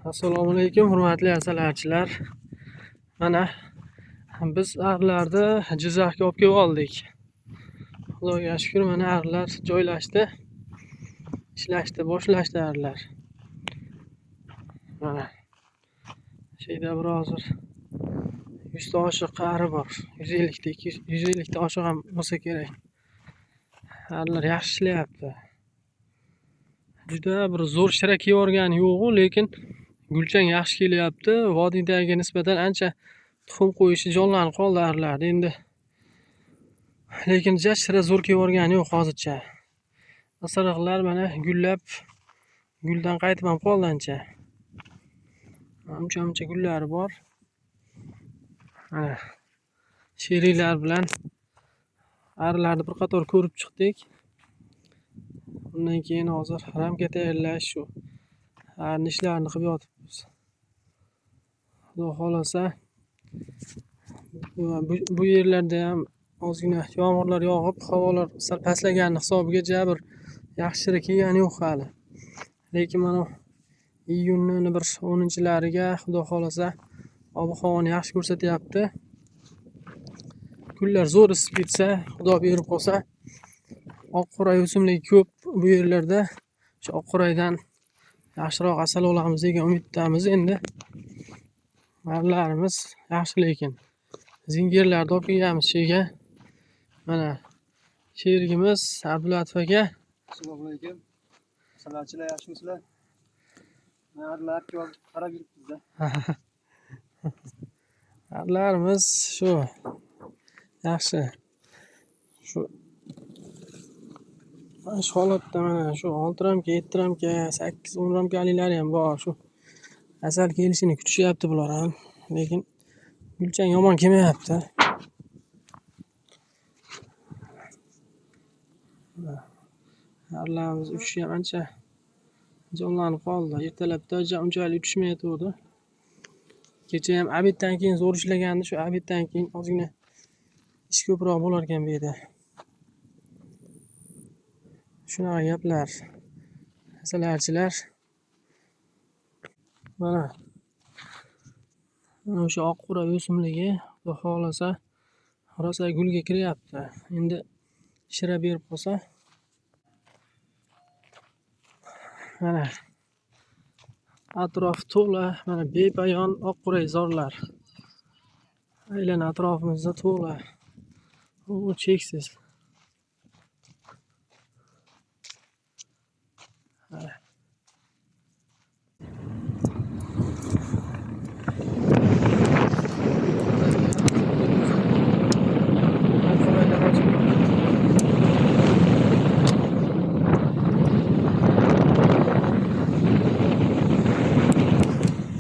Assalomu alaykum, hurmatli asalarichilar. Mana biz arilarni Jizzaxga olib kelib oldik. Xudoga shukr, mana arilar joylashdi. Ishlashni boshlashdi arilar. Mana shu yerda bir hozir 100 ta oshiq ari bor. 150 ta oshiq ham bo'lsa kerak. Arilar yaxshi ishlayapti. Juda bir zo'r shira kiyib yo'q-ku, lekin gulchang yaxshi kelyapti. Vodiydagiga nisbatan ancha tuxum qo'yishi jonlanib qoldi arilarda endi. Lekin shira zo'r kiyib yo'q hozircha. Asariqlar mana gullab, guldan qaytib ham qoldi ancha. Uncha gullari bor. Mana sheriklar bilan arilarni bir qator ko'rib chiqdik. Undan keyin hozir ramka tayyorlash shu arining ishlarini qilib yotibmiz. Xudo xolasa bu yerlarda ham ozgina yomg'irlar yog'ib, havolar sal pastlaganini hisobiga bir yaxshi shira kelgani yo'q hali. Lekin mana iyunning bir 10-lariga xudo xolasa ob-havoni yaxshi ko'rsatyapti. Kunlar zo'r isib ketsa, xudo berib qolsa, oq quray o'simligi ko'p bu yerlarda. Shu oq quraydan yaxshiroq asal olamiz degan umiddamiz endi. Arilarimiz yaxshi, lekin zingirlarni olib kelganmiz shega. Mana sherigimiz Abdullatif aka. Assalomu alaykum. Asalarichilar, yaxshimisizlar? Arilarga qarab yuribmiz-da. Arilarimiz shu yaxshi. Shu holatda mana shu 6 ramka, 7 ramka, 8, 10 ramkaliklari ham bor. Shu asal kelishini kutishyapti bular ham, lekin gulchang yomon kelmayapti. Arilarimiz uchishi ham ancha jonlanib qoldi. Ertalabda unchalik uchishmayotgandi. Kecha ham abiddan keyin zo'r ishlagandi. Shu abiddan keyin ozgina ish ko'proq bo'lar ekan bu yerda. Shunaqa gaplar. Asalarichilar. Mana o'sha oq qura o'simligi xudo xolasa rosa gulga kiryapti. Endi shira berib qolsa, mana atrof to'la, mana bepayon oq quray zorlar. Aylan atrofimizda to'la. U cheksiz.